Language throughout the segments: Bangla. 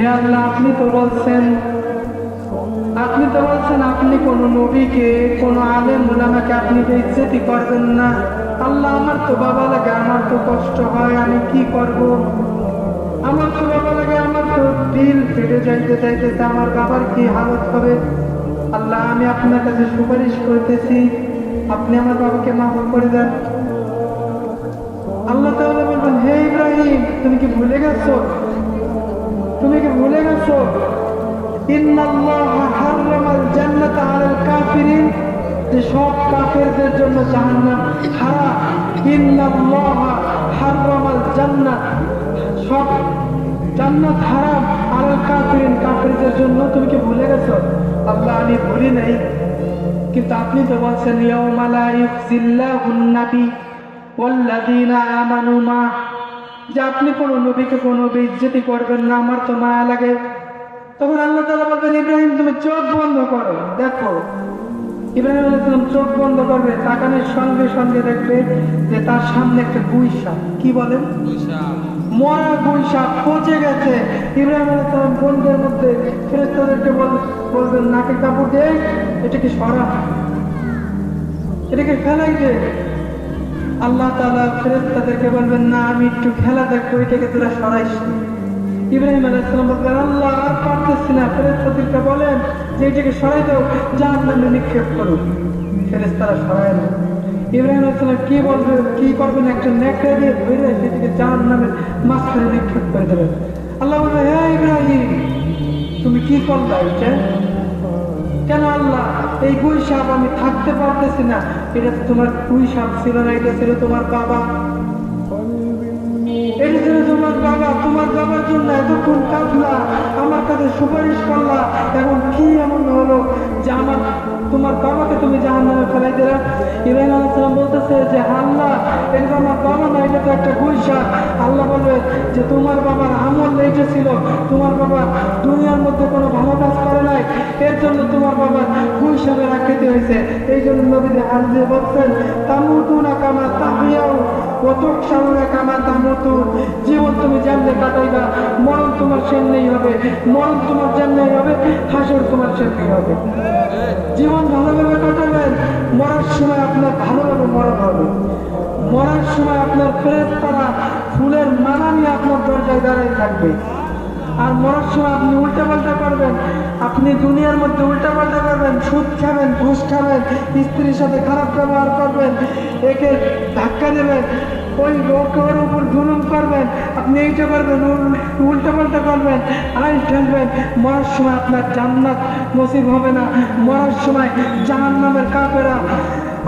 হে আল্লাহ, আপনি তো বলছেন আপনি কোন নবীকে, কোন আলেম উলামাকে আপনি বেইজ্জতি করবেন না। আল্লাহ, আমার তো বাবা লাগে, আমার তো কষ্ট হয়, আমি কি করব? আমার তো বাবা লাগে, আমার তো দিল ফেটে যাইতেছে, আমার বাবার কি হালত হবে? আল্লাহ, আমি আপনার কাছে সুপারিশ করতেছি, আপনি আমার বাবাকে মাফ করে দেন। আল্লাহ তাআলা বলবেন, হে ইব্রাহিম, তুমি কি ভুলে গেছো? ইন্নাল্লাহা হারামাল জান্নাতা আলাল কাফিরিন, যে সব কাফেরদের জন্য জাহান্নাম হারাম। ইন্নাল্লাহা হারামাল জান্নাত, সব জান্নাত হারাম আলাল কাফিরিন, কাফেরদের জন্য। তুমি কি ভুলে গেছো? আল্লাহ, আমি ভুলি নাই, কিন্তু আপনি তো বলছেন ইয়াউমা লা ইউখজিল্লাহুন নাবী ওয়াল্লাযীনা আমানু মা, যে আপনি কোনো নবীকে কোনো বেইজ্জতি করবেন না, আমার তো মায়া লাগে। তখন আল্লাহ তাআলা বলবেন, ইব্রাহিম তুমি চোখ বন্ধ করো, দেখো। ইব্রাহিম আলাইহিস সালাম চোখ বন্ধ করবে, তাকানোর সঙ্গে সঙ্গে দেখবে যে তার সামনে একটা গুইসাপ। কি বলেন? মরা গুইসাপ পচে গেছে। ইব্রাহিম আলাইহিস সালাম বন্ধের মধ্যে ফেরেশতাদেরকে বলবেন, নাকে কাপড় দিয়ে এটাকে সরা, এটাকে ফেলাই দে। আল্লাহ তাআলা ফেরেশতাদেরকে বলবেন, না, আমি একটু খেলা দেখবো, এটাকে তোরা সরাইস। ইব্রাহিম আলাইহিস সালাম বললেন, আল্লাহ, আর পারতেছি না। ফেরেশতাদেরকে বলেন যে এটাকে সরাই দাও, জাহান্নামে নিক্ষেপ করো। ফেরেশতারা সরায় না। ইব্রাহিম আলাইহিস সালাম কি করবেন? একটা নেকড়ে দিয়ে ধরে সেটাকে জাহান্নামের মাঝখানে নিক্ষেপ করে দেবেন। আল্লাহ বলবেন, হে ইব্রাহিম, তুমি কি করলা এটা? কেন? আল্লাহ, এই গুইসাপ আমি থাকতে পারতেছি না। এটা তো তোমার গুইসাপ ছিল না, এটা ছিল তোমার বাবা। এটা ছিল তোমার বাবা। তোমার বাবার জন্য এতক্ষণ কাঁদলা, আমার কাছে সুপারিশ করলা, এখন কি এমন হলো যে তোমার বাবাকে তুমি জাহান্নামে ফেলাই দিলা? ইব্রাহিম আলাইহিস সালাম বলতেছে যে, আল্লাহ, এটা তো আমার বাবা না, এটা তো একটা গুইসাপ। আল্লাহ বলবে যে, তোমার বাবার আমল এইটা ছিল, তোমার বাবা দুনিয়ার মধ্যে কোনো ভালো কাজ করে নাই, এর জন্য তোমার বাবা গুইসাপের আকৃতি হয়েছে। এই জন্য নবীজি হাদিসে বলছেন, তামুতুনা কামা তাহইয়াউ ওয়া তুহশারুনা কামা তামুতুন। জীবন তুমি যেমনে কাটাইবা, মরণ তোমার সামনেই হবে। মরণ তোমার সামনেই হবে, হাসর তোমার সামনেই হবে। জীবন ভালোভাবে কাটাবেন, মরার সময় আপনার ভালোভাবে মরণ হবে। মরার সময় আপনার ফেরেশতারা ফুলের মালা নিয়ে আপনার দরজায় দাঁড়ায় থাকবে। আর মরার সময় আপনি উল্টাপাল্টা করবেন, আপনি দুনিয়ার মধ্যে উল্টাপাল্টা করবেন, সুদ খাবেন, ঘুষ খাবেন, স্ত্রীর সাথে খারাপ ব্যবহার করবেন, একে ধাক্কা দেবেন, ওই লোকের উপর জুলুম করবেন, আপনি এইটা করবেন, উল্টাপাল্টা করবেন, আইন ঠেলবেন। মরার সময় আপনার জান্নাত নসিব হবে না। মরার সময় জাহান্নামের কাফেরা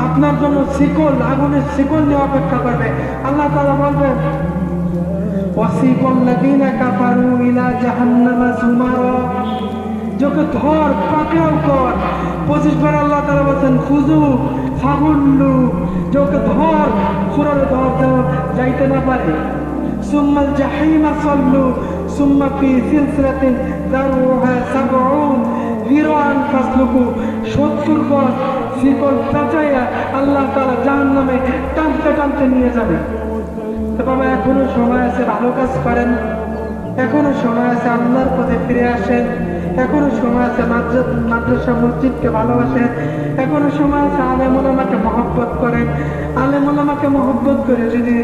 আপনার জন্য শিকল, আগুনের শিকল নিয়ে অপেক্ষা করবে। আল্লাহ তাআলা বলবেন, ওয়াসিকাল্লাযীনা কাফারু ইলা জাহান্নামা যুমারা, যোকে ধর, পাকড়াও কর। 25 বার আল্লাহ তাআলা বলেন, খুজু ফাগুল্লু, যোকে ধর, সুরারে ধর, যাইতে না পারে। সুম্মাল জাহিমা সাল্লু সুম্মা ফি সিলসিলাতিন দারুহা 70 যিরাআন ফাসলুকু। 70 গজ শিকল পেঁচাইয়া আল্লাহ তাআলা জাহান্নামে টানতে টানতে নিয়ে যাবে। তো বাবা, এখনো সময় আছে, ভালো কাজ করেন। এখনো সময় আছে, আল্লাহর পথে ফিরে আসেন। এখনো সময় আছে, মাদ্রাসা মসজিদকে ভালোবাসেন। এখনো সময় আছে, আলেম ওলামাকে মহব্বত করেন। আলেম ওলামাকে মহব্বত করে যদি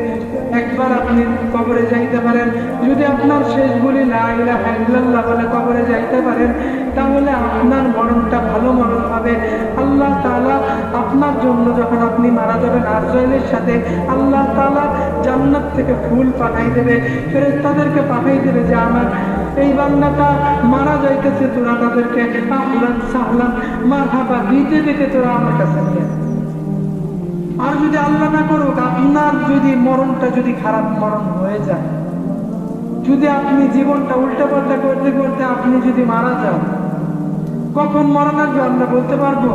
একবার আপনি কবরে যাইতে পারেন, যদি আপনার শেষ বলি লা ইলাহা ইল্লাল্লাহ বলে কবরে যাইতে পারেন, তাহলে আপনার মরণটা ভালো মরণ হবে। আল্লাহ তাআলা আপনার জন্য যখন আপনি মারা যাবেন, আজরাইলের সাথে আল্লাহ তাআলা জান্নাত থেকে ফুল পাঠাই দেবে, ফেরেশতাদেরকে পাঠাই দেবে যে আমার এই বান্দাটা মারা যাইতেছে, তোরা তাদেরকে আহলান সাহলান মারহাবা দিতে দিতে তোরা আমার কাছে নিয়ে। আর যদি আল্লাহ না করুক, আপনার যদি মরণটা যদি খারাপ মরণ হয়ে যায়, যদি আপনি জীবনটা উল্টাপাল্টা করতে করতে আপনি যদি মারা যান, কখন মরণ আসবে আমরা বলতে পারবো?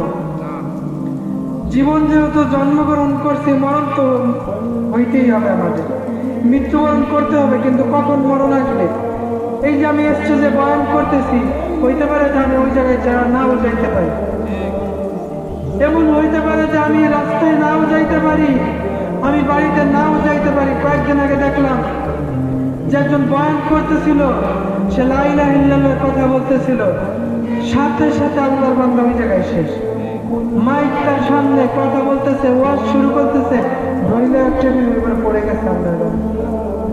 জীবন যেহেতু জন্মগ্রহণ করছে, মরণ তো হইতেই হবে, আমাদের মৃত্যুবরণ করতে হবে, কিন্তু কখন মরণ আসবে? এই যে আমি স্টেজে বয়ান করতেছি, হইতে পারে যে আমি ওই জায়গায় নাও যাইতে পারি, এমন হইতে পারে যে আমি রাস্তায় নাও যাইতে পারি, আমি বাড়িতে নাও যাইতে পারি। কয়েকদিন আগে দেখলাম যে একজন বয়ান করতেছিল, সে লা ইলাহা ইল্লাল্লাহর কথা বলতেছিল, সাথে সাথে আল্লাহর বান্দা ওই জায়গায় শেষ। মাইক তার সামনে কথা বলতেছে, ওয়াজ শুরু করতেছে, মহিলা টেবিলের উপরে পড়ে গেছে আল্লাহর বান্দা,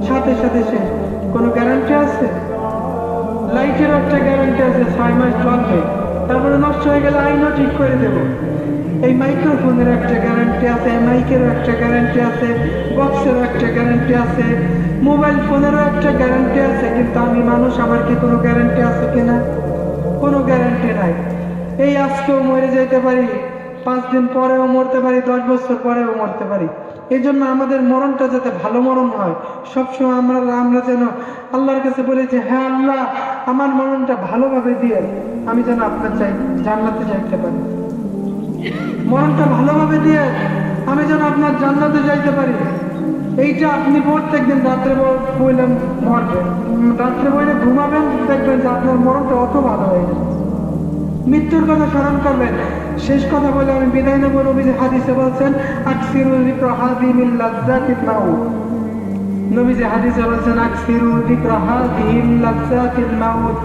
সাথে সাথে শেষ। কোনো গ্যারান্টি আছে? লাইটের একটা গ্যারান্টি আছে, 6 মাস চলবে, তারপরে নষ্ট হয়ে গেলে আইনও ঠিক করে দেব। এই মাইক্রোফোনের একটা গ্যারান্টি আছে, মাইকেরও একটা গ্যারান্টি আছে, বক্সেরও একটা গ্যারান্টি আছে, মোবাইল ফোনেরও একটা গ্যারান্টি আছে। কিন্তু আমি মানুষ, আমার কি কোনো গ্যারান্টি আছে কিনা? কোনো গ্যারান্টি নাই। এই আজকেও মরে যেতে পারি, 5 দিন পরেও মরতে পারি, 10 বছর পরেও মরতে পারি। এই জন্য আমাদের মরণটা যাতে ভালো মরণ হয়, সবসময় আমরা যেন আল্লাহর কাছে বলি যে, হ্যাঁ আল্লাহ, আমার মরণটা ভালোভাবে দিয়ে আমি যেন আপনার জান্নাতে যাইতে পারি। মরণটা ভালোভাবে দিয়ে আমি যেন আপনার জান্নাতে যাইতে পারি। এইটা আপনি প্রত্যেকদিন রাত্রে বললেন মরবেন, রাত্রে বইলে ঘুমাবেন, দেখবেন যে আপনার মরণটা অত ভালো হয়ে যাবে। মৃত্যুর কথা স্মরণ করবেন। শেষ কথা বলে আমি বিদায় নেব। নবীজি হাদিসে বলছেন, আকসিরু যিকরা হাযিহিল লাযযাতিল মাউত। নবীজি হাদিসে বলছেন, আকসিরু যিকরা হাযিহিল লাযযাতিল মাউত।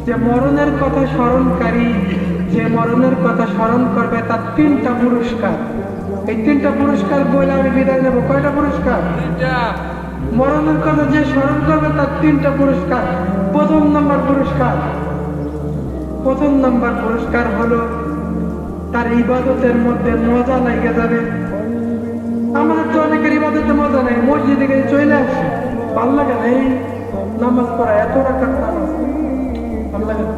যে মরণের কথা স্মরণকারী, যে মরণের কথা স্মরণ করবে, তার 3টা পুরস্কার। এই 3টা পুরস্কার বলে আমি বিদায় নেব। কয়টা পুরস্কার? মরণের কথা যে স্মরণ করবে তার 3টা পুরস্কার। প্রথম নাম্বার পুরস্কার হলো তার ইবাদতের মধ্যে মজা লেগে যাবে। আমাদের তো অনেকের ইবাদতে মজা নেই, মসজিদে গিয়ে চলে আসে, ভাল লাগে না এই নামাজ পড়া, এত রাকাত নামাজ ভাল লাগে না।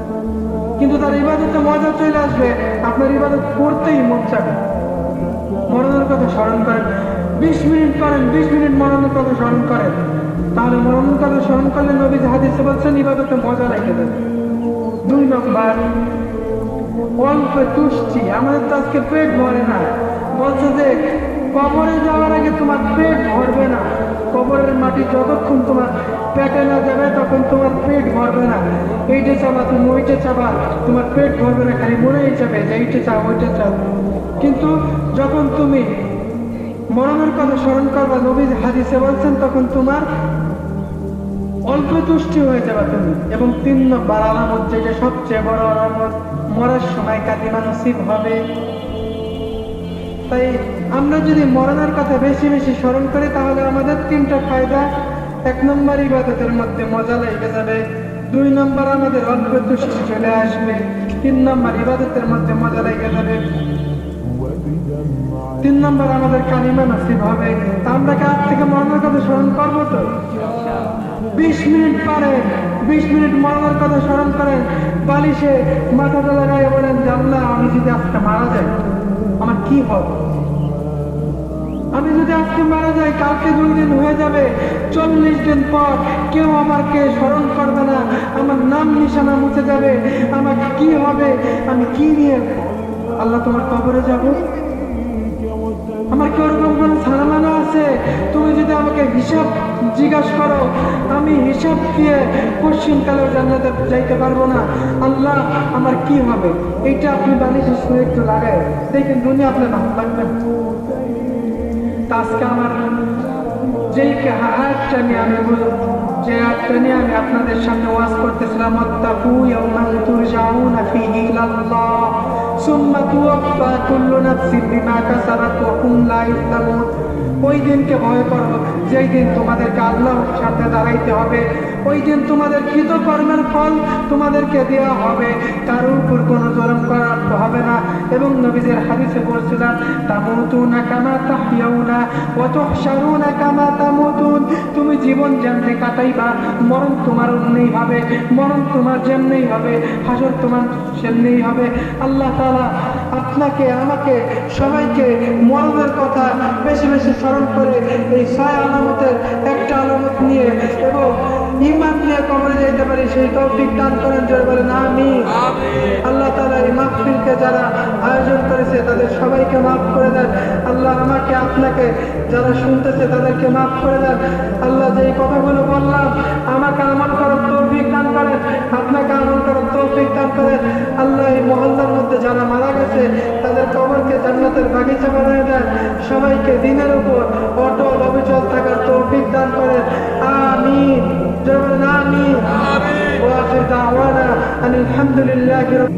কিন্তু তার ইবাদতে মজা চলে আসবে, আপনার ইবাদত করতেই মন চাবে। মরণের কথা স্মরণ করেন, 20 মিনিট করেন, 20 মিনিট মরণের কথা স্মরণ করেন, তাহলে মরণের কথা স্মরণ করলে নবীজি হাদিসে বলছেন ইবাদতে মজা লেগে যাবে। 2 নম্বর, অল্প তুষ্টি। আমাদের তো আজকে পেট ভরে না। বলছে যে কবরে যাওয়ার আগে তোমার পেট ভরবে না, কবরের মাটি যতক্ষণ তোমার পেটে না যাবে তখন তোমার পেট ভরবে না। এইটা চাবা, তুমি ওইটা চাবা, তোমার পেট ভরবে না, খালি মনেই যাবে যে এইটা চাও ওইটা চাও। কিন্তু যখন তুমি মরণের কথা স্মরণ করবা, নবী হাদিসে বলছেন, তখন তোমার অল্প তুষ্টি হয়ে যাবে তুমি। এবং 3 নম্বর আলামত, যেটা সবচেয়ে বড় আলামত, মরার সময় কালিমা নসিব হবে। তাই আমরা যদি মরণের কথা বেশি বেশি স্মরণ করি, তাহলে আমাদের 3টা ফায়দা। 1 নম্বর, ইবাদতের মধ্যে মজা লেগে যাবে। 2 নম্বর, আমাদের অল্প তুষ্টি চলে আসবে। 3 নম্বর, ইবাদতের মধ্যে মজা লেগে যাবে। 3 নম্বর, আমাদের কালিমা নসিব হবে। আমরা কাছ থেকে মরণের কথা স্মরণ করবো তো? 20 মিনিট পারে, 20 মিনিট মরণের কথা স্মরণ করেন, বালিশে মাথাটা লাগাই বলেন যে আল্লাহ, আমি যদি আজকে মারা যাই আমার কি হবে? আমি যদি আজকে মারা যাই, কালকে 2 দিন হয়ে যাবে, 40 দিন পর কেউ আমাকে স্মরণ করবে না, আমার নাম নিশানা মুছে যাবে, আমাকে কি হবে? আমি কি নিয়ে আল্লাহ তোমার কবরে যাব? আমার কি ওরকম কোনো সালামানা আছে? তুমি যদি আমাকে হিসাব জিজ্ঞাসা করো, আমি হিসাব দিয়ে পশ্চিমকালেও জান্নাতে যাইতে পারবো না। আল্লাহ, আমার কি হবে? এইটা আপনি বালিশের সুরে একটু লাগায় দেখেন, দুনিয়া আপনার ভালো লাগবে। আজকে আমার যেই আয়াতটা নিয়ে আমি আপনাদের সামনে ওয়াজ করতেছিলাম, ওয়াত্তাকু ইয়াওমান তুরজাউনা ফীহি ইলাল্লাহ সুম্মা তুওয়াফা কুল্লু নাফসিন বিমা কাসাবাত ওয়া হুম লা ইউযলামুন। ওই দিনকে ভয় করো, যেই দিন তোমাদেরকে আল্লাহর সামনে দাঁড়াইতে হবে। ওই দিন তোমাদের কৃতকর্মের ফল তোমাদেরকে দেওয়া হবে, তার উপর কোনো জুলুম করা হবে না। এবং নবীজির হাদিসে বলছিলেন, তামুতুনা কামা তাহইয়াউনা ওয়া তুহশারুনা কামা তামুতুন। তুমি জীবন যেমনি কাটাইবা, মরণ তোমার অমনিই হবে, মরণ তোমার যেমনিই হবে, হাসর তোমার সেমনিই হবে। আল্লাহ তাআলা আপনাকে, আমাকে, সবাইকে মরণের কথা বেশি বেশি স্মরণ করে এই 6 আলামতের একটা আলামত নিয়ে এবং ঈমান নিয়ে কবরে যেতে পারি, সেই তৌফিক দান করেন। জোরে বলেন আমিন। আল্লাহ তাআলা এই মাহফিলকে যারা আয়োজন করেছে তাদের সবাইকে মাফ করে দেন। আল্লাহ আমাকে, আপনাকে, যারা শুনতেছে তাদেরকে মাফ করে দেন। আল্লাহ, যেই কথাগুলো বললাম আমাকে আমল করার তৌফিক দান করেন, আপনাকে আমল করার তৌফিক দান করেন। আল্লাহ, এই মহল্লার মধ্যে যারা মারা গেছে তাদের কবরকে জান্নাতের বাগিচা বানিয়ে দেন। সবাইকে দিনের উপর অটল অবিচল থাকার তৌফিক দান করেন। আমিন। آمين جبل آمين وآخر دعوانا أن الحمد لله رب